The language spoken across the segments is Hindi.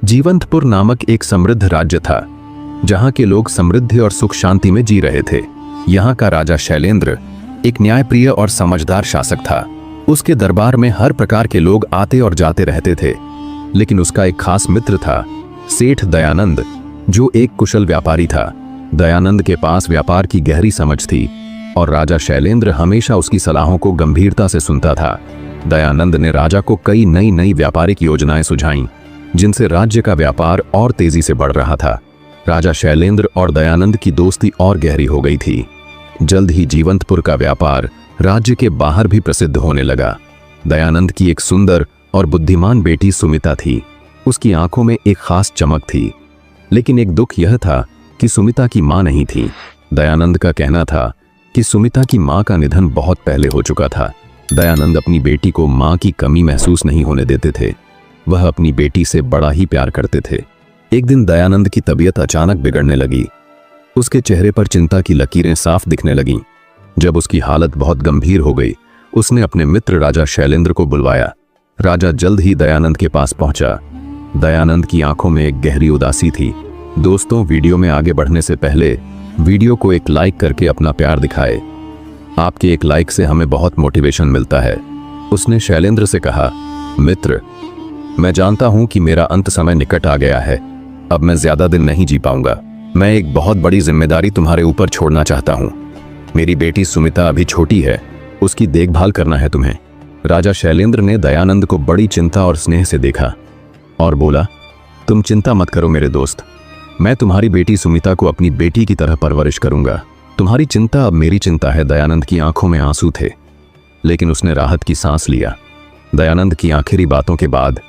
जीवंतपुर नामक एक समृद्ध राज्य था, जहां के लोग समृद्धि और सुख शांति में जी रहे थे। यहाँ का राजा शैलेंद्र एक न्यायप्रिय और समझदार शासक था। उसके दरबार में हर प्रकार के लोग आते और जाते रहते थे, लेकिन उसका एक खास मित्र था, सेठ दयानंद, जो एक कुशल व्यापारी था। दयानंद के पास व्यापार की गहरी समझ थी और राजा शैलेंद्र हमेशा उसकी सलाहों को गंभीरता से सुनता था। दयानंद ने राजा को कई नई व्यापारिक योजनाएं सुझाईं, जिनसे राज्य का व्यापार और तेजी से बढ़ रहा था। राजा शैलेंद्र और दयानंद की दोस्ती और गहरी हो गई थी। जल्द ही जीवंतपुर का व्यापार राज्य के बाहर भी प्रसिद्ध होने लगा। दयानंद की एक सुंदर और बुद्धिमान बेटी सुमिता थी। उसकी आंखों में एक खास चमक थी, लेकिन एक दुख यह था कि सुमिता की मां नहीं थी। दयानंद का कहना था कि सुमिता की मां का निधन बहुत पहले हो चुका था। दयानंद अपनी बेटी को मां की कमी महसूस नहीं होने देते थे। वह अपनी बेटी से बड़ा ही प्यार करते थे। एक दिन दयानंद की तबीयत अचानक बिगड़ने लगी। उसके चेहरे पर चिंता की लकीरें साफ दिखने लगीं। जब उसकी हालत बहुत गंभीर हो गई, उसने अपने मित्र राजा शैलेंद्र को बुलवाया। राजा जल्द ही दयानंद के पास पहुंचा। दयानंद की आंखों में एक गहरी उदासी थी। दोस्तों, वीडियो में आगे बढ़ने से पहले वीडियो को एक लाइक करके अपना प्यार दिखाए। आपके एक लाइक से हमें बहुत मोटिवेशन मिलता है। उसने शैलेंद्र से कहा, मित्र, मैं जानता हूं कि मेरा अंत समय निकट आ गया है। अब मैं ज्यादा दिन नहीं जी पाऊंगा। मैं एक बहुत बड़ी जिम्मेदारी तुम्हारे ऊपर छोड़ना चाहता हूं। मेरी बेटी सुमिता अभी छोटी है, उसकी देखभाल करना है तुम्हें। राजा शैलेंद्र ने दयानंद को बड़ी चिंता और स्नेह से देखा और बोला, तुम चिंता मत करो मेरे दोस्त, मैं तुम्हारी बेटी सुमिता को अपनी बेटी की तरह परवरिश करूंगा। तुम्हारी चिंता अब मेरी चिंता है। दयानंद की आंखों में आंसू थे, लेकिन उसने राहत की सांस लिया। दयानंद की आखिरी बातों के बाद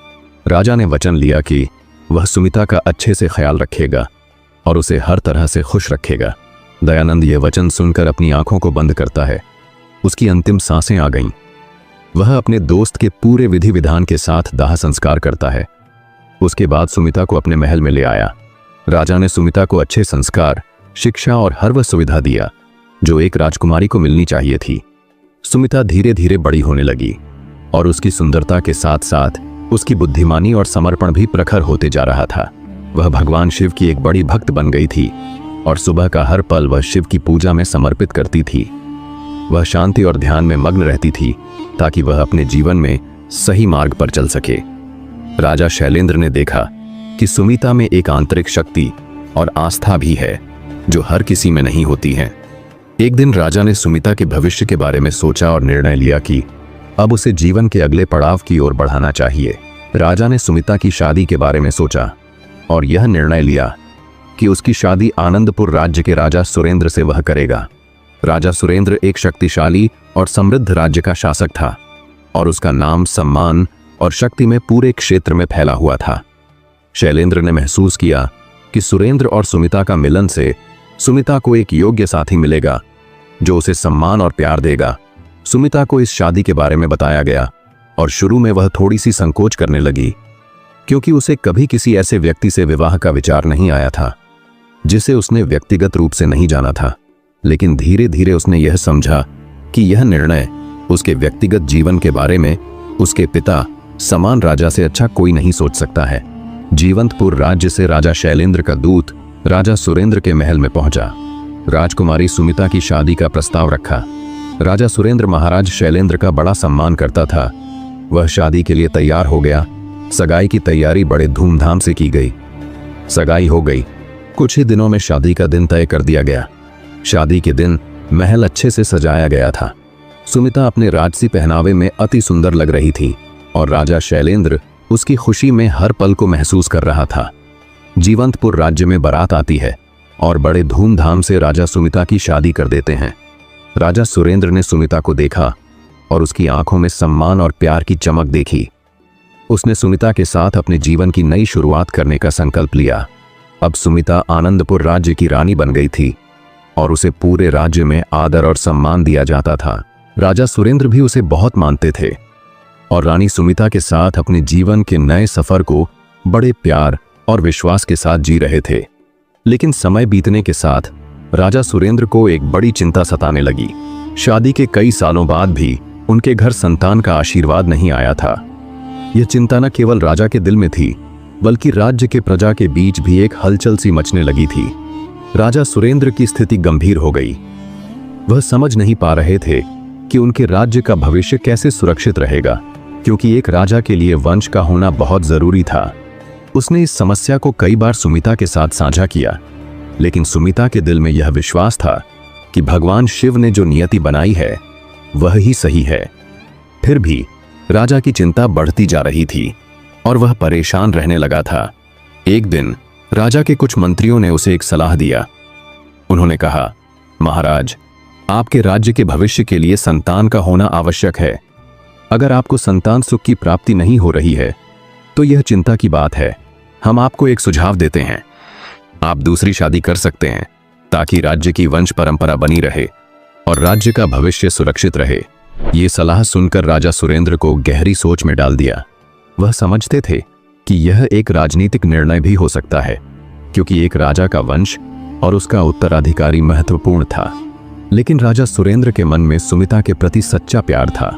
राजा ने वचन लिया कि वह सुमिता का अच्छे से ख्याल रखेगा और उसे हर तरह से खुश रखेगा। दयानंद यह वचन सुनकर अपनी आंखों को बंद करता है। उसकी अंतिम सांसें आ गईं। वह अपने दोस्त के पूरे विधि विधान के साथ दाह संस्कार करता है। उसके बाद सुमिता को अपने महल में ले आया। राजा ने सुमिता को अच्छे संस्कार, शिक्षा और हर वह सुविधा दिया जो एक राजकुमारी को मिलनी चाहिए थी। सुमिता धीरे धीरे बड़ी होने लगी और उसकी सुंदरता के साथ साथ उसकी बुद्धिमानी और समर्पण भी प्रखर होते जा रहा था। वह भगवान शिव की एक बड़ी भक्त बन गई थी और सुबह का हर पल वह शिव की पूजा में समर्पित करती थी। वह शांति और ध्यान में मग्न रहती थी ताकि वह अपने जीवन में सही मार्ग पर चल सके। राजा शैलेंद्र ने देखा कि सुमिता में एक आंतरिक शक्ति और आस्था भी है जो हर किसी में नहीं होती है। एक दिन राजा ने सुमिता के भविष्य के बारे में सोचा और निर्णय लिया कि अब उसे जीवन के अगले पड़ाव की ओर बढ़ाना चाहिए। राजा ने सुमिता की शादी के बारे में सोचा और यह निर्णय लिया कि उसकी शादी आनंदपुर राज्य के राजा सुरेंद्र से वह करेगा। राजा सुरेंद्र एक शक्तिशाली और समृद्ध राज्य का शासक था और उसका नाम, सम्मान और शक्ति में पूरे क्षेत्र में फैला हुआ था। शैलेंद्र ने महसूस किया कि सुरेंद्र और सुमिता का मिलन से सुमिता को एक योग्य साथी मिलेगा जो उसे सम्मान और प्यार देगा। सुमिता को इस शादी के बारे में बताया गया और शुरू में वह थोड़ी सी संकोच करने लगी, क्योंकि उसे कभी किसी ऐसे व्यक्ति से विवाह का विचार नहीं आया था जिसे उसने व्यक्तिगत रूप से नहीं जाना था। लेकिन धीरे धीरे उसने यह समझा कि यह निर्णय उसके व्यक्तिगत जीवन के बारे में उसके पिता समान राजा से अच्छा कोई नहीं सोच सकता है। जीवंतपुर राज्य से राजा शैलेंद्र का दूत राजा सुरेंद्र के महल में पहुंचा। राजकुमारी सुमिता की शादी का प्रस्ताव रखा। राजा सुरेंद्र महाराज शैलेंद्र का बड़ा सम्मान करता था। वह शादी के लिए तैयार हो गया। सगाई की तैयारी बड़े धूमधाम से की गई। सगाई हो गई। कुछ ही दिनों में शादी का दिन तय कर दिया गया। शादी के दिन महल अच्छे से सजाया गया था। सुमिता अपने राजसी पहनावे में अति सुंदर लग रही थी और राजा शैलेंद्र उसकी खुशी में हर पल को महसूस कर रहा था। जीवंतपुर राज्य में बारात आती है और बड़े धूमधाम से राजा सुमिता की शादी कर देते हैं। राजा सुरेंद्र ने सुमिता को देखा और उसकी आंखों में सम्मान और प्यार की चमक देखी। उसने सुमिता के साथ अपने जीवन की नई शुरुआत करने का संकल्प लिया। अब सुमिता आनंदपुर राज्य की रानी बन गई थी और उसे पूरे राज्य में आदर और सम्मान दिया जाता था। राजा सुरेंद्र भी उसे बहुत मानते थे और रानी सुमिता के साथ अपने जीवन के नए सफर को बड़े प्यार और विश्वास के साथ जी रहे थे। लेकिन समय बीतने के साथ राजा सुरेंद्र को एक बड़ी चिंता सताने लगी। शादी के कई सालों बाद भी उनके घर संतान का आशीर्वाद नहीं आया था। यह चिंता न केवल राजा के दिल में थी, बल्कि राज्य के प्रजा के बीच भी एक हलचल सी मचने लगी थी। राजा सुरेंद्र की स्थिति गंभीर हो गई। वह समझ नहीं पा रहे थे कि उनके राज्य का भविष्य कैसे सुरक्षित रहेगा, क्योंकि एक राजा के लिए वंश का होना बहुत जरूरी था। उसने इस समस्या को कई बार सुमिता के साथ साझा किया, लेकिन सुमिता के दिल में यह विश्वास था कि भगवान शिव ने जो नियति बनाई है वह ही सही है। फिर भी राजा की चिंता बढ़ती जा रही थी और वह परेशान रहने लगा था। एक दिन राजा के कुछ मंत्रियों ने उसे एक सलाह दिया। उन्होंने कहा, महाराज, आपके राज्य के भविष्य के लिए संतान का होना आवश्यक है। अगर आपको संतान सुख की प्राप्ति नहीं हो रही है तो यह चिंता की बात है। हम आपको एक सुझाव देते हैं, आप दूसरी शादी कर सकते हैं ताकि राज्य की वंश परंपरा बनी रहे और राज्य का भविष्य सुरक्षित रहे। ये सलाह सुनकर राजा सुरेंद्र को गहरी सोच में डाल दिया। वह समझते थे कि यह एक राजनीतिक निर्णय भी हो सकता है, क्योंकि एक राजा का वंश और उसका उत्तराधिकारी महत्वपूर्ण था। लेकिन राजा सुरेंद्र के मन में सुमिता के प्रति सच्चा प्यार था।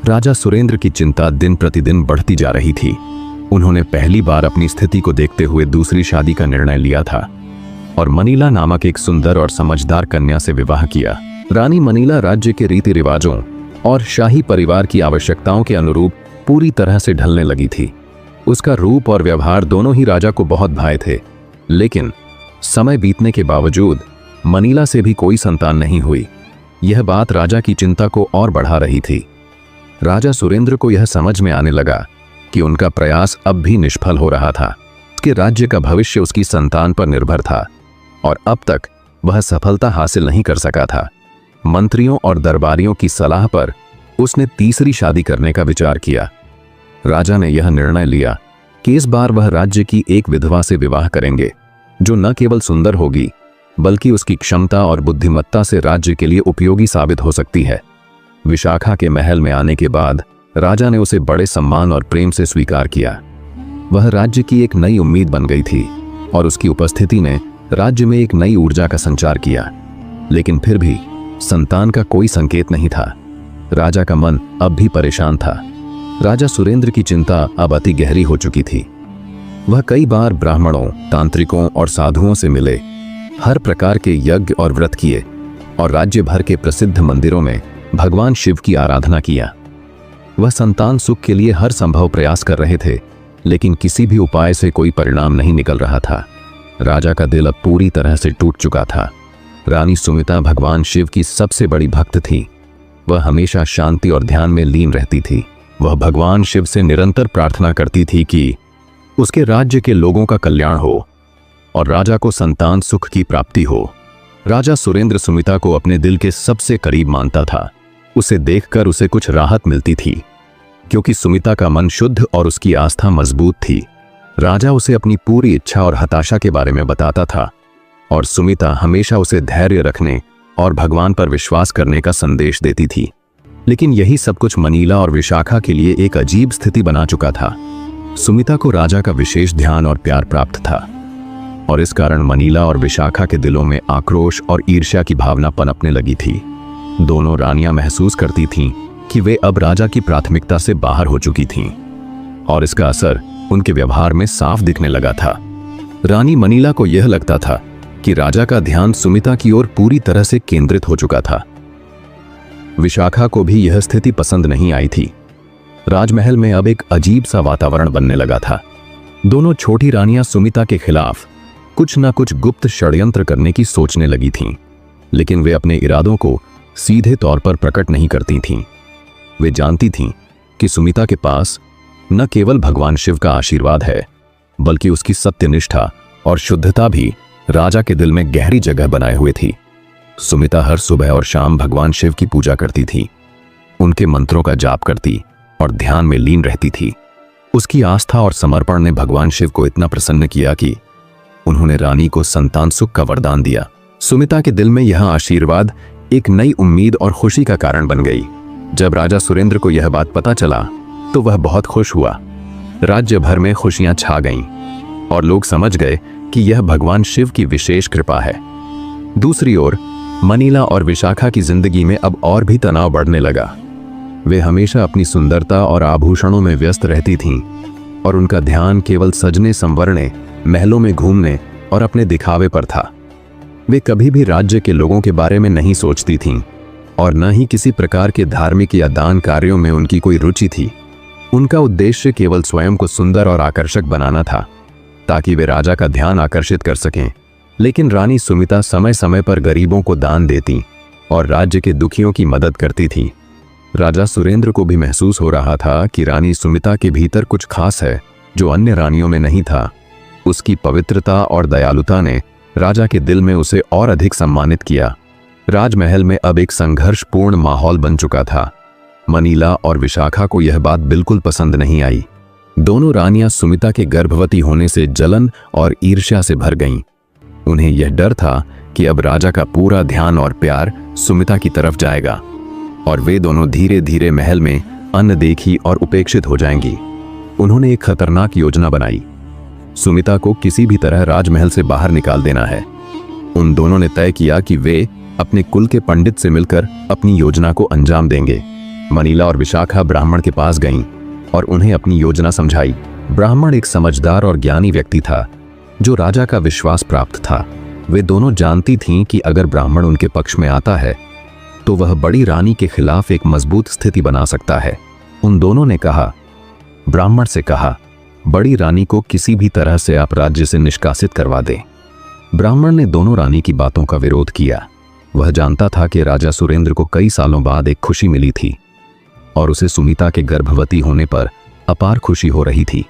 राजा सुरेंद्र की चिंता दिन प्रतिदिन बढ़ती जा रही थी। उन्होंने पहली बार अपनी स्थिति को देखते हुए दूसरी शादी का निर्णय लिया था और मनीला नामक एक सुंदर और समझदार कन्या से विवाह किया। रानी मनीला राज्य के रीति रिवाजों और शाही परिवार की आवश्यकताओं के अनुरूप पूरी तरह से ढलने लगी थी। उसका रूप और व्यवहार दोनों ही राजा को बहुत भाए थे, लेकिन समय बीतने के बावजूद मनीला से भी कोई संतान नहीं हुई। यह बात राजा की चिंता को और बढ़ा रही थी। राजा सुरेंद्र को यह समझ में आने लगा कि उनका प्रयास अब भी निष्फल हो रहा था। उसके राज्य का भविष्य उसकी संतान पर निर्भर था और अब तक वह सफलता हासिल नहीं कर सका था। मंत्रियों और दरबारियों की सलाह पर उसने तीसरी शादी करने का विचार किया। राजा ने यह निर्णय लिया कि इस बार वह राज्य की एक विधवा से विवाह करेंगे, जो न केवल सुंदर होगी बल्कि उसकी क्षमता और बुद्धिमत्ता से राज्य के लिए उपयोगी साबित हो सकती है। विशाखा के महल में आने के बाद राजा ने उसे बड़े सम्मान और प्रेम से स्वीकार किया। वह राज्य की एक नई उम्मीद बन गई थी और उसकी उपस्थिति ने राज्य में एक नई ऊर्जा का संचार किया। लेकिन फिर भी संतान का कोई संकेत नहीं था। राजा का मन अब भी परेशान था। राजा सुरेंद्र की चिंता अब अति गहरी हो चुकी थी। वह कई बार ब्राह्मणों, तांत्रिकों और साधुओं से मिले, हर प्रकार के यज्ञ और व्रत किए और राज्य भर के प्रसिद्ध मंदिरों में भगवान शिव की आराधना किया। वह संतान सुख के लिए हर संभव प्रयास कर रहे थे, लेकिन किसी भी उपाय से कोई परिणाम नहीं निकल रहा था। राजा का दिल अब पूरी तरह से टूट चुका था। रानी सुमिता भगवान शिव की सबसे बड़ी भक्त थी। वह हमेशा शांति और ध्यान में लीन रहती थी। वह भगवान शिव से निरंतर प्रार्थना करती थी कि उसके राज्य के लोगों का कल्याण हो और राजा को संतान सुख की प्राप्ति हो। राजा सुरेंद्र सुमिता को अपने दिल के सबसे करीब मानता था। उसे देखकर उसे कुछ राहत मिलती थी, क्योंकि सुमिता का मन शुद्ध और उसकी आस्था मजबूत थी। राजा उसे अपनी पूरी इच्छा और हताशा के बारे में बताता था और सुमिता हमेशा उसे धैर्य रखने और भगवान पर विश्वास करने का संदेश देती थी। लेकिन यही सब कुछ मनीला और विशाखा के लिए एक अजीब स्थिति बना चुका था। सुमिता को राजा का विशेष ध्यान और प्यार प्राप्त था और इस कारण मनीला और विशाखा के दिलों में आक्रोश और ईर्ष्या की भावना पनपने लगी थी। दोनों रानियां महसूस करती थीं कि वे अब राजा की प्राथमिकता से बाहर हो चुकी थीं और इसका असर उनके व्यवहार में साफ दिखने लगा था। रानी मनीला को यह लगता था कि राजा का ध्यान सुमिता की ओर पूरी तरह से केंद्रित हो चुका था। विशाखा को भी यह स्थिति पसंद नहीं आई थी। राजमहल में अब एक अजीब सा वातावरण बनने लगा था। दोनों छोटी रानियां सुमिता के खिलाफ कुछ न कुछ गुप्त षड्यंत्र करने की सोचने लगी थीं, लेकिन वे अपने इरादों को सीधे तौर पर प्रकट नहीं करती थीं। वे जानती थीं कि सुमिता के पास न केवल भगवान शिव का आशीर्वाद है, बल्कि उसकी सत्यनिष्ठा और शुद्धता भी राजा के दिल में गहरी जगह बनाए हुए थी। सुमिता हर सुबह और शाम भगवान शिव की पूजा करती थी, उनके मंत्रों का जाप करती और ध्यान में लीन रहती थी। उसकी आस्था और समर्पण ने भगवान शिव को इतना प्रसन्न किया कि उन्होंने रानी को संतान सुख का वरदान दिया। सुमिता के दिल में यह आशीर्वाद एक नई उम्मीद और खुशी का कारण बन गई। जब राजा सुरेंद्र को यह बात पता चला तो वह बहुत खुश हुआ। राज्य भर में खुशियां छा गईं और लोग समझ गए कि यह भगवान शिव की विशेष कृपा है। दूसरी ओर मनीला और विशाखा की जिंदगी में अब और भी तनाव बढ़ने लगा। वे हमेशा अपनी सुंदरता और आभूषणों में व्यस्त रहती थीं, और उनका ध्यान केवल सजने संवरने, महलों में घूमने और अपने दिखावे पर था। वे कभी भी राज्य के लोगों के बारे में नहीं सोचती थीं और न ही किसी प्रकार के धार्मिक या दान कार्यों में उनकी कोई रुचि थी। उनका उद्देश्य केवल स्वयं को सुंदर और आकर्षक बनाना था ताकि वे राजा का ध्यान आकर्षित कर सकें। लेकिन रानी सुमिता समय समय पर गरीबों को दान देती और राज्य के दुखियों की मदद करती थी। राजा सुरेंद्र को भी महसूस हो रहा था कि रानी सुमिता के भीतर कुछ खास है जो अन्य रानियों में नहीं था। उसकी पवित्रता और दयालुता ने राजा के दिल में उसे और अधिक सम्मानित किया। राजमहल में अब एक संघर्षपूर्ण माहौल बन चुका था। मनीला और विशाखा को यह बात बिल्कुल पसंद नहीं आई। दोनों रानियां सुमिता के गर्भवती होने से जलन और ईर्ष्या से भर गईं। उन्हें यह डर था कि अब राजा का पूरा ध्यान और प्यार सुमिता की तरफ जाएगा और वे दोनों धीरे धीरे महल में अनदेखी और उपेक्षित हो जाएंगी। उन्होंने एक खतरनाक योजना बनाई। सुमिता को किसी भी तरह राजमहल से बाहर निकाल देना है। उन दोनों ने तय किया कि वे अपने कुल के पंडित से मिलकर अपनी योजना को अंजाम देंगे। मनीला और विशाखा ब्राह्मण के पास गईं और उन्हें अपनी योजना समझाई। ब्राह्मण एक समझदार और ज्ञानी व्यक्ति था जो राजा का विश्वास प्राप्त था। वे दोनों जानती थीं कि अगर ब्राह्मण उनके पक्ष में आता है तो वह बड़ी रानी के खिलाफ एक मजबूत स्थिति बना सकता है। उन दोनों ने ब्राह्मण से कहा, बड़ी रानी को किसी भी तरह से आप राज्य से निष्कासित करवा दें। ब्राह्मण ने दोनों रानी की बातों का विरोध किया। वह जानता था कि राजा सुरेंद्र को कई सालों बाद एक खुशी मिली थी और उसे सुमिता के गर्भवती होने पर अपार खुशी हो रही थी।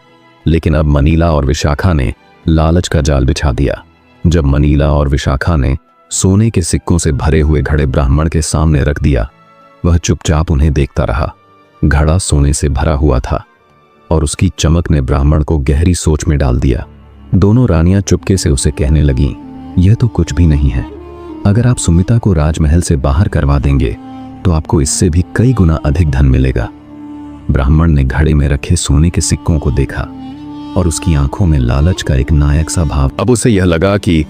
लेकिन अब मनीला और विशाखा ने लालच का जाल बिछा दिया। जब मनीला और विशाखा ने सोने के सिक्कों से भरे हुए घड़े ब्राह्मण के सामने रख दिया, वह चुपचाप उन्हें देखता रहा। घड़ा सोने से भरा हुआ था और उसकी चमक ने ब्राह्मण को गहरी सोच में डाल दिया। दोनों रानियां चुपके से उसे कहने लगीं, यह तो कुछ भी नहीं है। अगर आप सुमिता को राजमहल से बाहर करवा देंगे तो आपको इससे भी कई गुना अधिक धन मिलेगा। ब्राह्मण ने घड़े में रखे सोने के सिक्कों को देखा और उसकी आंखों में लालच का एक नायक सा भाव। अब उसे यह लगा कि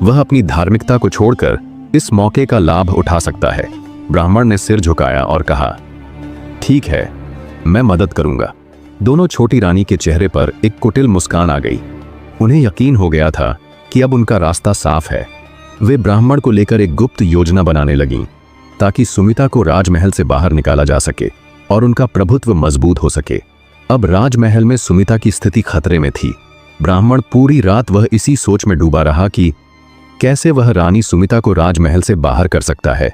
वह अपनी धार्मिकता को छोड़कर इस मौके का लाभ उठा सकता है। ब्राह्मण ने सिर झुकाया और कहा, ठीक है, मैं मदद करूंगा। दोनों छोटी रानी के चेहरे पर एक कुटिल मुस्कान आ गई। उन्हें यकीन हो गया था कि अब उनका रास्ता साफ है। वे ब्राह्मण को लेकर एक गुप्त योजना बनाने लगीं ताकि सुमिता को राजमहल से बाहर निकाला जा सके और उनका प्रभुत्व मजबूत हो सके। अब राजमहल में सुमिता की स्थिति खतरे में थी। ब्राह्मण पूरी रात वह इसी सोच में डूबा रहा कि कैसे वह रानी सुमिता को राजमहल से बाहर कर सकता है।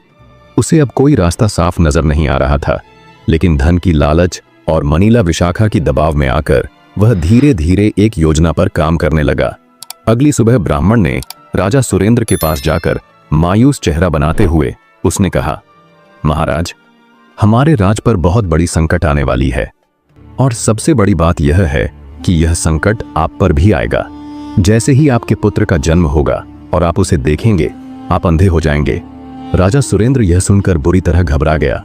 उसे अब कोई रास्ता साफ नजर नहीं आ रहा था। लेकिन धन की लालच और मनीला विशाखा की दबाव में आकर वह धीरे धीरे एक योजना पर काम करने लगा। अगली सुबह ब्राह्मण ने राजा सुरेंद्र के पास जाकर मायूस चेहरा बनाते हुए उसने कहा, महाराज, हमारे राज पर बहुत बड़ी संकट आने वाली है और सबसे बड़ी बात यह है कि यह संकट आप पर भी आएगा। जैसे ही आपके पुत्र का जन्म होगा और आप उसे देखेंगे, आप अंधे हो जाएंगे। राजा सुरेंद्र यह सुनकर बुरी तरह घबरा गया।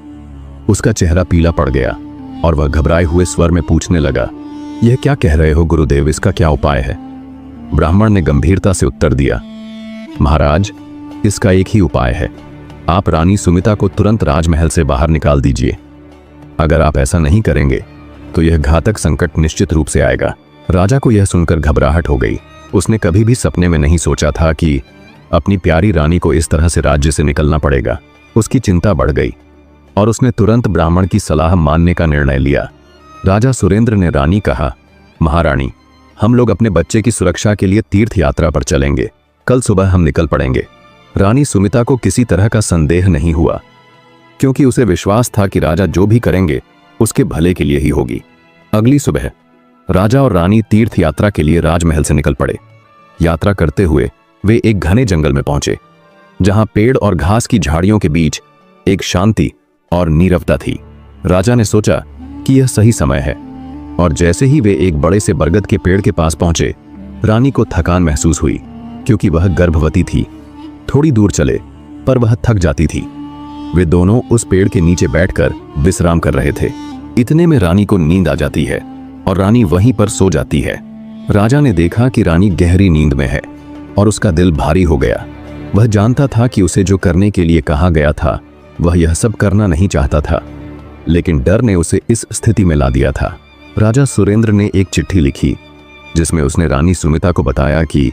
उसका चेहरा पीला पड़ गया और वह घबराए हुए स्वर में पूछने लगा, यह क्या कह रहे हो गुरुदेव, इसका क्या उपाय है? ब्राह्मण ने गंभीरता से उत्तर दिया, महाराज, इसका एक ही उपाय है। आप रानी सुमिता को तुरंत राजमहल से बाहर निकाल दीजिए। अगर आप ऐसा नहीं करेंगे तो यह घातक संकट निश्चित रूप से आएगा। राजा को यह सुनकर घबराहट हो गई। उसने कभी भी सपने में नहीं सोचा था कि अपनी प्यारी रानी को इस तरह से राज्य से निकलना पड़ेगा। उसकी चिंता बढ़ गई और उसने तुरंत ब्राह्मण की सलाह मानने का निर्णय लिया। राजा सुरेंद्र ने रानी कहा, महारानी, हम लोग अपने बच्चे की सुरक्षा के लिए तीर्थ यात्रा पर चलेंगे। कल सुबह हम निकल पड़ेंगे। रानी सुमिता को किसी तरह का संदेह नहीं हुआ क्योंकि उसे विश्वास था कि राजा जो भी करेंगे उसके भले के लिए ही होगी। अगली सुबह राजा और रानी तीर्थ यात्रा के लिए राजमहल से निकल पड़े। यात्रा करते हुए वे एक घने जंगल में पहुंचे जहां पेड़ और घास की झाड़ियों के बीच एक शांति और नीरवता थी। राजा ने सोचा कि यह सही समय है और जैसे ही वे एक बड़े से बरगद के पेड़ के पास पहुंचे, रानी को थकान महसूस हुई क्योंकि वह गर्भवती थी। थोड़ी दूर चले पर वह थक जाती थी। वे दोनों उस पेड़ के नीचे बैठकर विश्राम कर रहे थे। इतने में रानी को नींद आ जाती है और रानी वहीं पर सो जाती है। राजा ने देखा कि रानी गहरी नींद में है और उसका दिल भारी हो गया। वह जानता था कि उसे जो करने के लिए कहा गया था वह यह सब करना नहीं चाहता था, लेकिन डर ने उसे इस स्थिति में ला दिया था। राजा सुरेंद्र ने एक चिट्ठी लिखी जिसमें उसने रानी सुमिता को बताया कि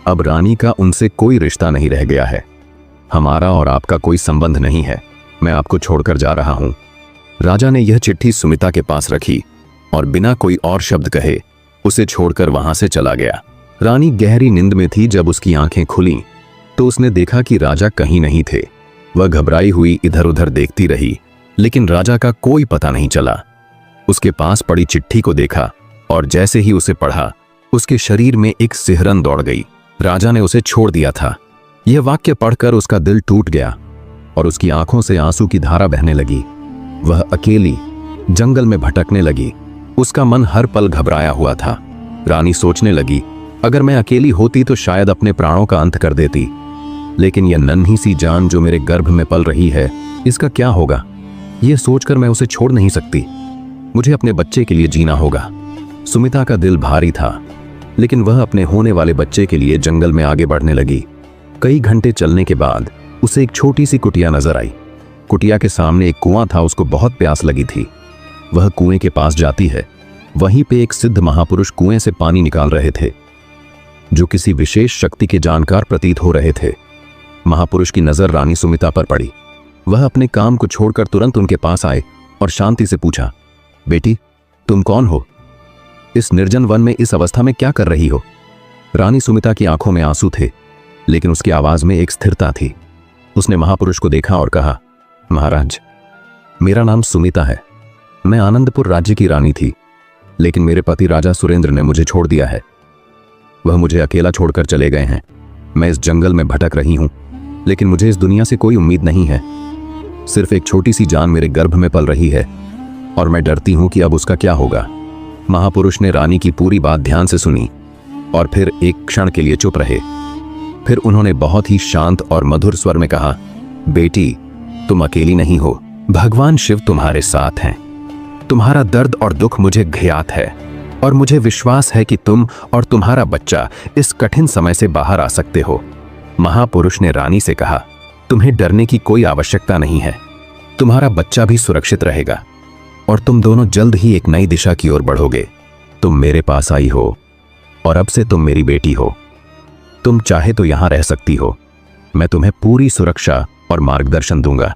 अब रानी का उनसे कोई रिश्ता नहीं रह गया है, हमारा और आपका कोई संबंध नहीं है, मैं आपको छोड़कर जा रहा हूं। राजा ने यह चिट्ठी सुमिता के पास रखी और बिना कोई और शब्द कहे उसे छोड़कर वहां से चला गया। रानी गहरी नींद में थी। जब उसकी आंखें खुलीं तो उसने देखा कि राजा कहीं नहीं थे। वह घबराई हुई इधर उधर देखती रही, लेकिन राजा का कोई पता नहीं चला। उसके पास पड़ी चिट्ठी को देखा और जैसे ही उसे पढ़ा, उसके शरीर में एक सिहरन दौड़ गई। राजा ने उसे छोड़ दिया था। यह वाक्य पढ़कर उसका दिल टूट गया और उसकी आंखों से आंसू की धारा बहने लगी। वह अकेली जंगल में भटकने लगी। उसका मन हर पल घबराया हुआ था। रानी सोचने लगी, अगर मैं अकेली होती तो शायद अपने प्राणों का अंत कर देती, लेकिन यह नन्ही सी जान जो मेरे गर्भ में पल रही है, इसका क्या होगा? यह सोचकर मैं उसे छोड़ नहीं सकती। मुझे अपने बच्चे के लिए जीना होगा। सुमिता का दिल भारी था, लेकिन वह अपने होने वाले बच्चे के लिए जंगल में आगे बढ़ने लगी। कई घंटे चलने के बाद उसे एक छोटी सी कुटिया नजर आई। कुटिया के सामने एक कुआं था। उसको बहुत प्यास लगी थी। वह कुएं के पास जाती है। वहीं पे एक सिद्ध महापुरुष कुएं से पानी निकाल रहे थे, जो किसी विशेष शक्ति के जानकार प्रतीत हो रहे थे। महापुरुष की नजर रानी सुमिता पर पड़ी। वह अपने काम को छोड़कर तुरंत उनके पास आए और शांति से पूछा, बेटी, तुम कौन हो? इस निर्जन वन में इस अवस्था में क्या कर रही हो? रानी सुमिता की आंखों में आंसू थे, लेकिन उसकी आवाज में एक स्थिरता थी। उसने महापुरुष को देखा और कहा, महाराज, मेरा नाम सुमिता है। मैं आनंदपुर राज्य की रानी थी, लेकिन मेरे पति राजा सुरेंद्र ने मुझे छोड़ दिया है। वह मुझे अकेला छोड़कर चले गए हैं। मैं इस जंगल में भटक रही हूं, लेकिन मुझे इस दुनिया से कोई उम्मीद नहीं है। सिर्फ एक छोटी सी जान मेरे गर्भ में पल रही है और मैं डरती हूं कि अब उसका क्या होगा। महापुरुष ने रानी की पूरी बात ध्यान से सुनी और फिर एक क्षण के लिए चुप रहे। फिर उन्होंने बहुत ही शांत और मधुर स्वर में कहा, बेटी, तुम अकेली नहीं हो। भगवान शिव तुम्हारे साथ हैं। तुम्हारा दर्द और दुख मुझे ज्ञात है और मुझे विश्वास है कि तुम और तुम्हारा बच्चा इस कठिन समय से बाहर आ सकते हो। महापुरुष ने रानी से कहा, तुम्हें डरने की कोई आवश्यकता नहीं है। तुम्हारा बच्चा भी सुरक्षित रहेगा और तुम दोनों जल्द ही एक नई दिशा की ओर बढ़ोगे। तुम मेरे पास आई हो और अब से तुम मेरी बेटी हो। तुम चाहे तो यहां रह सकती हो। मैं तुम्हें पूरी सुरक्षा और मार्गदर्शन दूंगा।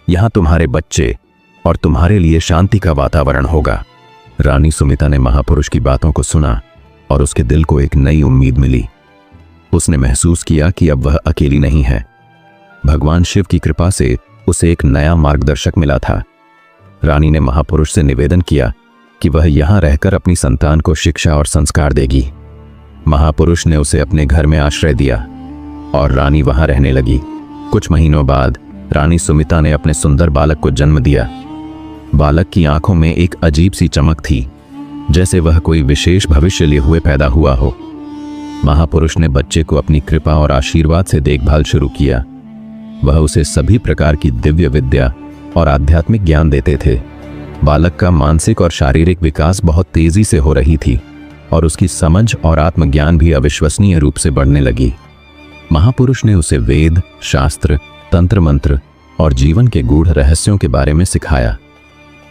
यहां तुम्हारे बच्चे और तुम्हारे लिए शांति का वातावरण होगा। रानी सुमिता ने महापुरुष की बातों को सुना और उसके दिल को एक नई उम्मीद मिली। उसने महसूस किया कि अब वह अकेली नहीं है। भगवान शिव की कृपा से उसे एक नया मार्गदर्शक मिला था। रानी ने महापुरुष से निवेदन किया कि वह यहां रहकर अपनी संतान को शिक्षा और संस्कार देगी। महापुरुष ने उसे अपने घर में आश्रय दिया और रानी वहां रहने लगी। कुछ महीनों बाद रानी सुमिता ने अपने सुंदर बालक को जन्म दिया। बालक की आंखों में एक अजीब सी चमक थी, जैसे वह कोई विशेष भविष्य लिए हुए पैदा हुआ हो। महापुरुष ने बच्चे को अपनी कृपा और आशीर्वाद से देखभाल शुरू किया। वह उसे सभी प्रकार की दिव्य विद्या और आध्यात्मिक ज्ञान देते थे। बालक का मानसिक और शारीरिक विकास बहुत तेजी से हो रही थी और उसकी समझ और आत्मज्ञान भी अविश्वसनीय रूप से बढ़ने लगी। महापुरुष ने उसे वेद, शास्त्र, तंत्र मंत्र और जीवन के गूढ़ रहस्यों के बारे में सिखाया।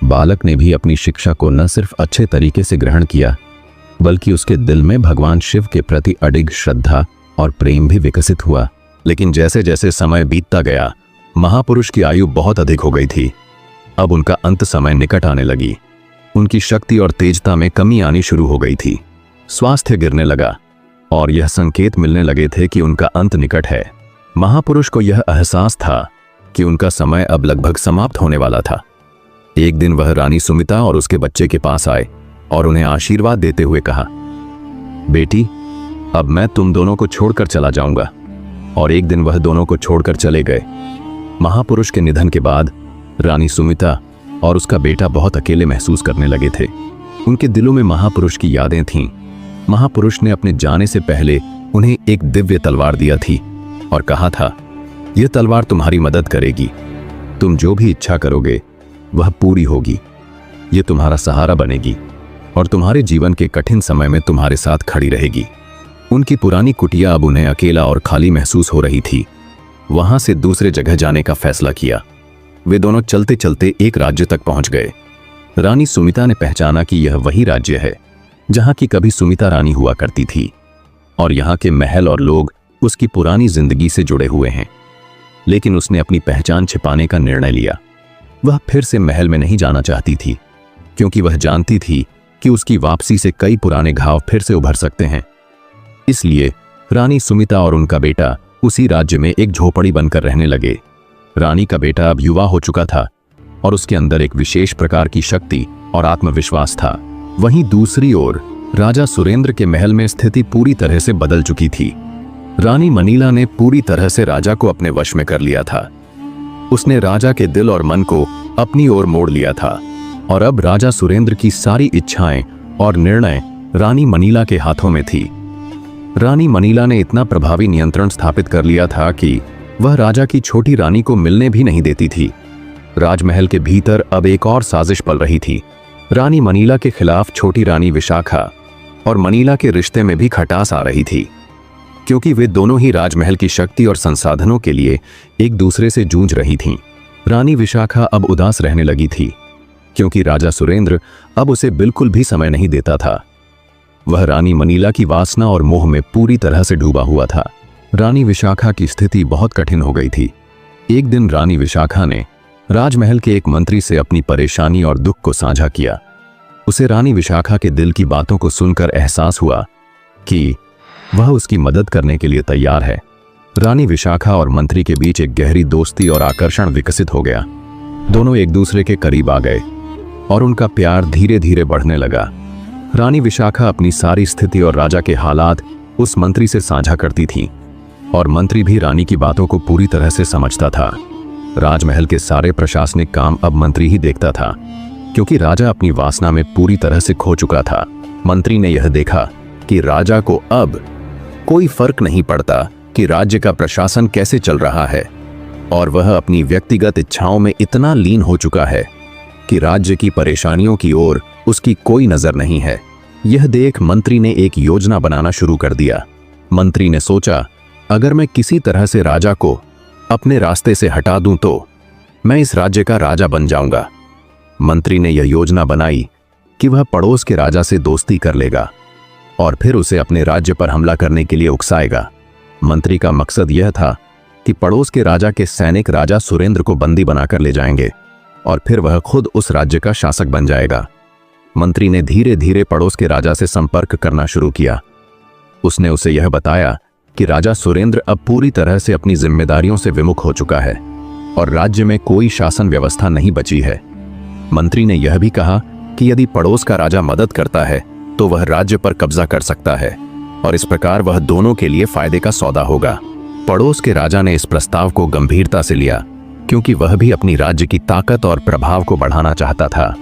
बालक ने भी अपनी शिक्षा को न सिर्फ अच्छे तरीके से ग्रहण किया, बल्कि उसके दिल में भगवान शिव के प्रति अडिग श्रद्धा और प्रेम भी विकसित हुआ। लेकिन जैसे जैसे समय बीतता गया, महापुरुष की आयु बहुत अधिक हो गई थी। अब उनका अंत समय निकट आने लगी। उनकी शक्ति और तेजता में कमी आनी शुरू हो गई थी। स्वास्थ्य गिरने लगा और यह संकेत मिलने लगे थे कि उनका अंत निकट है। महापुरुष को यह एहसास था कि उनका समय अब लगभग समाप्त होने वाला था। एक दिन वह रानी सुमिता और उसके बच्चे के पास आए और उन्हें आशीर्वाद देते हुए कहा, बेटी, अब मैं तुम दोनों को छोड़कर चला जाऊंगा। और एक दिन वह दोनों को छोड़कर चले गए। महापुरुष के निधन के बाद रानी सुमिता और उसका बेटा बहुत अकेले महसूस करने लगे थे। उनके दिलों में महापुरुष की यादें थीं। महापुरुष ने अपने जाने से पहले उन्हें एक दिव्य तलवार दिया थी और कहा था, यह तलवार तुम्हारी मदद करेगी। तुम जो भी इच्छा करोगे वह पूरी होगी। यह तुम्हारा सहारा बनेगी और तुम्हारे जीवन के कठिन समय में तुम्हारे साथ खड़ी रहेगी। उनकी पुरानी कुटिया अब उन्हें अकेला और खाली महसूस हो रही थी। वहां से दूसरे जगह जाने का फैसला किया। वे दोनों चलते चलते एक राज्य तक पहुंच गए। रानी सुमिता ने पहचाना कि यह वही राज्य है जहां की कभी सुमिता रानी हुआ करती थी, और यहाँ के महल और लोग उसकी पुरानी जिंदगी से जुड़े हुए हैं। लेकिन उसने अपनी पहचान छिपाने का निर्णय लिया। वह फिर से महल में नहीं जाना चाहती थी, क्योंकि वह जानती थी कि उसकी वापसी से कई पुराने घाव फिर से उभर सकते हैं। इसलिए रानी सुमिता और उनका बेटा उसी राज्य में एक झोपड़ी बनकर रहने लगे। रानी का बेटा अब युवा हो चुका था और उसके अंदर एक विशेष प्रकार की शक्ति और आत्मविश्वास था। वहीं दूसरी ओर राजा सुरेंद्र के महल में स्थिति पूरी तरह से बदल चुकी थी। रानी मनीला ने पूरी तरह से राजा को अपने वश में कर लिया था। उसने राजा के दिल और मन को अपनी ओर मोड़ लिया था, और अब राजा सुरेंद्र की सारी इच्छाएं और निर्णय रानी मनीला के हाथों में थी। रानी मनीला ने इतना प्रभावी नियंत्रण स्थापित कर लिया था कि वह राजा की छोटी रानी को मिलने भी नहीं देती थी। राजमहल के भीतर अब एक और साजिश पल रही थी। रानी मनीला के खिलाफ छोटी रानी विशाखा और मनीला के रिश्ते में भी खटास आ रही थी, क्योंकि वे दोनों ही राजमहल की शक्ति और संसाधनों के लिए एक दूसरे से जूझ रही थीं। रानी विशाखा अब उदास रहने लगी थी, क्योंकि राजा सुरेंद्र अब उसे बिल्कुल भी समय नहीं देता था। वह रानी मनीला की वासना और मोह में पूरी तरह से डूबा हुआ था। रानी विशाखा की स्थिति बहुत कठिन हो गई थी। एक दिन रानी विशाखा ने राजमहल के एक मंत्री से अपनी परेशानी और दुख को साझा किया। उसे रानी विशाखा के दिल की बातों को सुनकर एहसास हुआ कि वह उसकी मदद करने के लिए तैयार है। रानी विशाखा और मंत्री के बीच एक गहरी दोस्ती और आकर्षण विकसित हो गया। दोनों एक दूसरे के करीब आ गए और उनका प्यार धीरे धीरे बढ़ने लगा। रानी विशाखा अपनी सारी स्थिति और राजा के हालात उस मंत्री से साझा करती थी, और मंत्री भी रानी की बातों को पूरी तरह से समझता था। राजमहल के सारे प्रशासनिक काम अब मंत्री ही देखता था, क्योंकि राजा अपनी वासना में पूरी तरह से खो चुका था। मंत्री ने यह देखा कि राजा को अब कोई फर्क नहीं पड़ता कि राज्य का प्रशासन कैसे चल रहा है, और वह अपनी व्यक्तिगत इच्छाओं में इतना लीन हो चुका है कि राज्य की परेशानियों की ओर उसकी कोई नजर नहीं है। यह देख मंत्री ने एक योजना बनाना शुरू कर दिया। मंत्री ने सोचा, अगर मैं किसी तरह से राजा को अपने रास्ते से हटा दूं तो मैं इस राज्य का राजा बन जाऊंगा। मंत्री ने यह योजना बनाई कि वह पड़ोस के राजा से दोस्ती कर लेगा और फिर उसे अपने राज्य पर हमला करने के लिए उकसाएगा। मंत्री का मकसद यह था कि पड़ोस के राजा के सैनिक राजा सुरेंद्र को बंदी बनाकर ले जाएंगे और फिर वह खुद उस राज्य का शासक बन जाएगा। मंत्री ने धीरे धीरे पड़ोस के राजा से संपर्क करना शुरू किया। उसने उसे यह बताया कि राजा सुरेंद्र अब पूरी तरह से अपनी जिम्मेदारियों से विमुख हो चुका है और राज्य में कोई शासन व्यवस्था नहीं बची है। मंत्री ने यह भी कहा कि यदि पड़ोस का राजा मदद करता है तो वह राज्य पर कब्जा कर सकता है और इस प्रकार वह दोनों के लिए फायदे का सौदा होगा। पड़ोस के राजा ने इस प्रस्ताव को गंभीरता से लिया, क्योंकि वह भी अपनी राज्य की ताकत और प्रभाव को बढ़ाना चाहता था।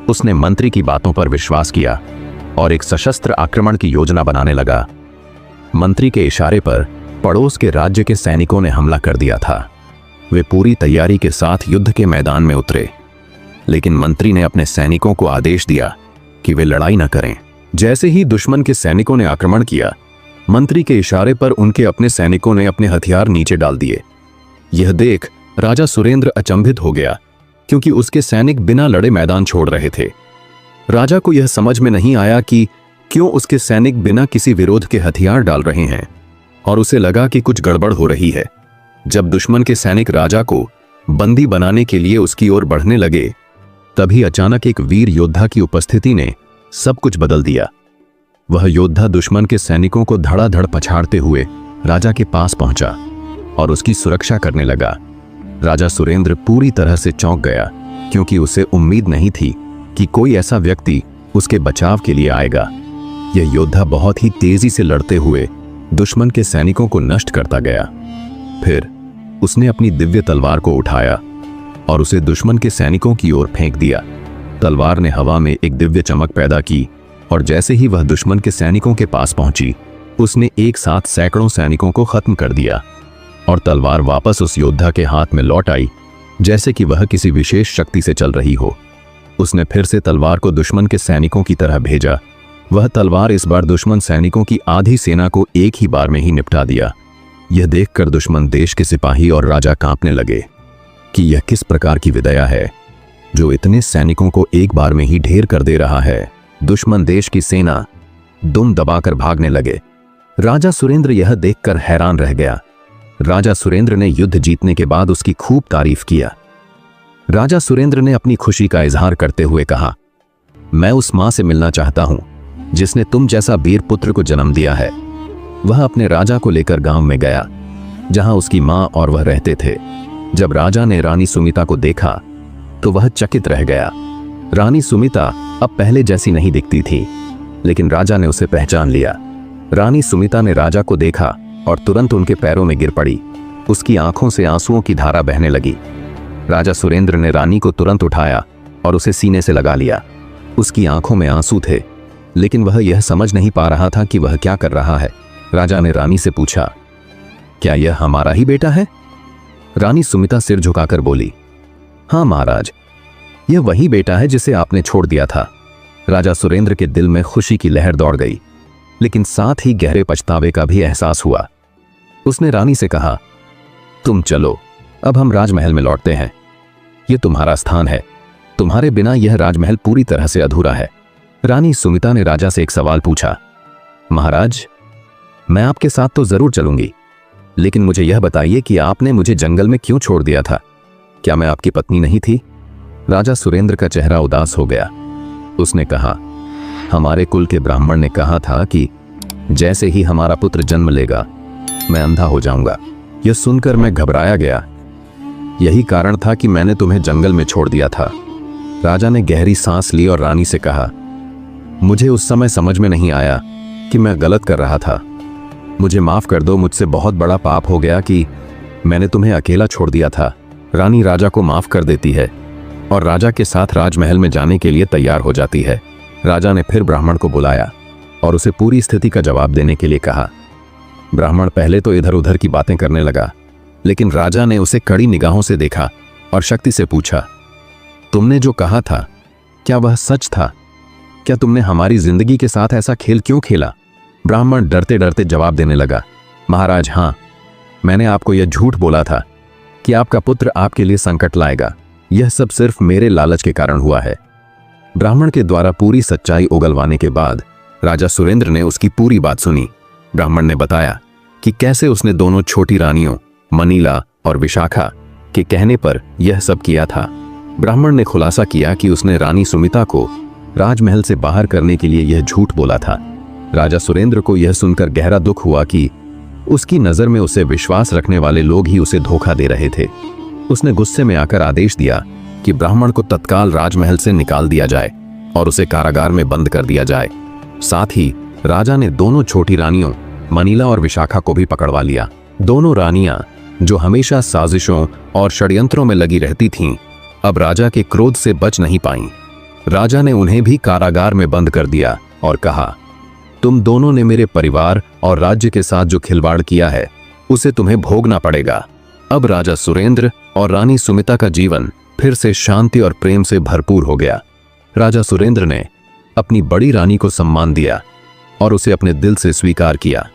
उसने मंत्री की बातों पर विश्वास किया और एक सशस्त्र आक्रमण की योजना बनाने लगा। मंत्री के इशारे पर पड़ोस के राज्य के सैनिकों ने हमला कर दिया था। वे पूरी तैयारी के साथ युद्ध के मैदान में उतरे, लेकिन मंत्री ने अपने सैनिकों को आदेश दिया कि वे लड़ाई न करें। जैसे ही दुश्मन के सैनिकों ने आक्रमण किया, मंत्री के इशारे पर उनके अपने सैनिकों ने अपने हथियार नीचे डाल दिए। यह देख राजा सुरेंद्र अचंभित हो गया, क्योंकि उसके सैनिक बिना लड़े मैदान छोड़ रहे थे। राजा को यह समझ में नहीं आया कि क्यों उसके सैनिक बिना किसी विरोध के हथियार डाल रहे हैं, और उसे लगा कि कुछ गड़बड़ हो रही है। जब दुश्मन के सैनिक राजा को बंदी बनाने के लिए उसकी ओर बढ़ने लगे, तभी अचानक एक वीर योद्धा की उपस्थिति ने सब कुछ बदल दिया। वह योद्धा दुश्मन के सैनिकों को धड़ाधड़ पछाड़ते हुए राजा के पास पहुंचा और उसकी सुरक्षा करने लगा। राजा सुरेंद्र पूरी तरह से चौंक गया, क्योंकि उसे उम्मीद नहीं थी कि कोई ऐसा व्यक्ति उसके बचाव के लिए आएगा। यह योद्धा बहुत ही तेजी से लड़ते हुए दुश्मन के सैनिकों को नष्ट करता गया। फिर उसने अपनी दिव्य तलवार को उठाया और उसे दुश्मन के सैनिकों की ओर फेंक दिया। तलवार ने हवा में एक दिव्य चमक पैदा की और जैसे ही वह दुश्मन के सैनिकों के पास पहुंची, उसने एक साथ सैकड़ों सैनिकों को खत्म कर दिया और तलवार वापस उस योद्धा के हाथ में लौट आई, जैसे कि वह किसी विशेष शक्ति से चल रही हो। उसने फिर से तलवार को दुश्मन के सैनिकों की तरह भेजा। वह तलवार इस बार दुश्मन सैनिकों की आधी सेना को एक ही बार में ही निपटा दिया। यह देखकर दुश्मन देश के सिपाही और राजा कांपने लगे कि यह किस प्रकार की विदया है। जो इतने सैनिकों को एक बार में ही ढेर कर दे रहा है। दुश्मन देश की सेना दुम दबाकर भागने लगे। राजा सुरेंद्र यह देखकर हैरान रह गया। राजा सुरेंद्र ने युद्ध जीतने के बाद उसकी खूब तारीफ किया। राजा सुरेंद्र ने अपनी खुशी का इजहार करते हुए कहा, मैं उस मां से मिलना चाहता हूं जिसने तुम जैसा वीर पुत्र को जन्म दिया है। वह अपने राजा को लेकर गांव में गया जहां उसकी मां और वह रहते थे। जब राजा ने रानी सुमिता को देखा तो वह चकित रह गया। रानी सुमिता अब पहले जैसी नहीं दिखती थी, लेकिन राजा ने उसे पहचान लिया। रानी सुमिता ने राजा को देखा और तुरंत उनके पैरों में गिर पड़ी। उसकी आंखों से आंसुओं की धारा बहने लगी। राजा सुरेंद्र ने रानी को तुरंत उठाया और उसे सीने से लगा लिया। उसकी आंखों में आंसू थे, लेकिन वह यह समझ नहीं पा रहा था कि वह क्या कर रहा है। राजा ने रानी से पूछा, क्या यह हमारा ही बेटा है? रानी सुमिता सिर झुकाकर बोली, हाँ महाराज, यह वही बेटा है जिसे आपने छोड़ दिया था। राजा सुरेंद्र के दिल में खुशी की लहर दौड़ गई, लेकिन साथ ही गहरे पछतावे का भी एहसास हुआ। उसने रानी से कहा, तुम चलो, अब हम राजमहल में लौटते हैं। यह तुम्हारा स्थान है, तुम्हारे बिना यह राजमहल पूरी तरह से अधूरा है। रानी सुमिता ने राजा से एक सवाल पूछा, महाराज, मैं आपके साथ तो जरूर चलूंगी, लेकिन मुझे यह बताइए कि आपने मुझे जंगल में क्यों छोड़ दिया था? क्या मैं आपकी पत्नी नहीं थी? राजा सुरेंद्र का चेहरा उदास हो गया। उसने कहा, हमारे कुल के ब्राह्मण ने कहा था कि जैसे ही हमारा पुत्र जन्म लेगा मैं अंधा हो जाऊंगा। यह सुनकर मैं घबराया गया। यही कारण था कि मैंने तुम्हें जंगल में छोड़ दिया था। राजा ने गहरी सांस ली और रानी से कहा, मुझे उस समय समझ में नहीं आया कि मैं गलत कर रहा था। मुझे माफ कर दो, मुझसे बहुत बड़ा पाप हो गया कि मैंने तुम्हें अकेला छोड़ दिया था। रानी राजा को माफ कर देती है और राजा के साथ राजमहल में जाने के लिए तैयार हो जाती है। राजा ने फिर ब्राह्मण को बुलाया और उसे पूरी स्थिति का जवाब देने के लिए कहा। ब्राह्मण पहले तो इधर उधर की बातें करने लगा, लेकिन राजा ने उसे कड़ी निगाहों से देखा और शक्ति से पूछा, तुमने जो कहा था क्या वह सच था? क्या तुमने हमारी जिंदगी के साथ ऐसा खेल क्यों खेला? ब्राह्मण डरते डरते जवाब देने लगा, महाराज, हाँ, मैंने आपको यह झूठ बोला था कि आपका पुत्र आपके लिए संकट लाएगा। यह सब सिर्फ मेरे लालच के कारण हुआ है। ब्राह्मण के द्वारा पूरी सच्चाई उगलवाने के बाद राजा सुरेंद्र ने उसकी पूरी बात सुनी। ब्राह्मण ने बताया कि कैसे उसने दोनों छोटी रानियों मनीला और विशाखा के कहने पर यह सब किया था। ब्राह्मण ने खुलासा किया कि उसने रानी सुमिता को राजमहल से बाहर करने के लिए यह झूठ बोला था। राजा सुरेंद्र को यह सुनकर गहरा दुख हुआ कि उसकी नजर में उसे विश्वास रखने वाले लोग ही उसे धोखा दे रहे थे। उसने गुस्से में आकर आदेश दिया कि ब्राह्मण को तत्काल राजमहल से निकाल दिया जाए और उसे कारागार में बंद कर दिया जाए। साथ ही राजा ने दोनों छोटी रानियों मनीला और विशाखा को भी पकड़वा लिया। दोनों रानियां जो हमेशा साजिशों और षड्यंत्रों में लगी रहती थीं, अब राजा के क्रोध से बच नहीं पाईं। राजा ने उन्हें भी कारागार में बंद कर दिया और कहा, तुम दोनों ने मेरे परिवार और राज्य के साथ जो खिलवाड़ किया है उसे तुम्हें भोगना पड़ेगा। अब राजा सुरेंद्र और रानी सुमिता का जीवन फिर से शांति और प्रेम से भरपूर हो गया। राजा सुरेंद्र ने अपनी बड़ी रानी को सम्मान दिया और उसे अपने दिल से स्वीकार किया।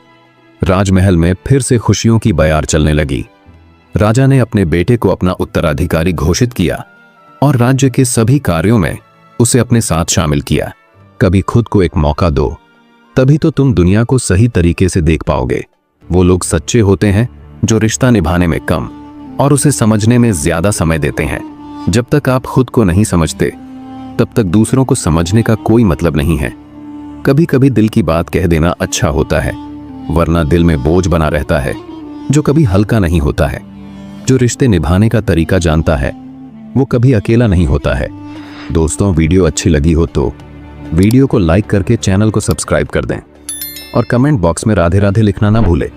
राजमहल में फिर से खुशियों की बयार चलने लगी। राजा ने अपने बेटे को अपना उत्तराधिकारी घोषित किया और राज्य के सभी कार्यों में उसे अपने साथ शामिल किया। कभी खुद को एक मौका दो, तभी तो तुम दुनिया को सही तरीके से देख पाओगे। वो लोग सच्चे होते हैं जो रिश्ता निभाने में कम और उसे समझने में ज्यादा समय देते हैं। जब तक आप खुद को नहीं समझते, तब तक दूसरों को समझने का कोई मतलब नहीं है। कभी कभी दिल की बात कह देना अच्छा होता है, वरना दिल में बोझ बना रहता है जो कभी हल्का नहीं होता है। जो रिश्ते निभाने का तरीका जानता है वो कभी अकेला नहीं होता है। दोस्तों, वीडियो अच्छी लगी हो तो वीडियो को लाइक करके चैनल को सब्सक्राइब कर दें और कमेंट बॉक्स में राधे राधे लिखना ना भूलें।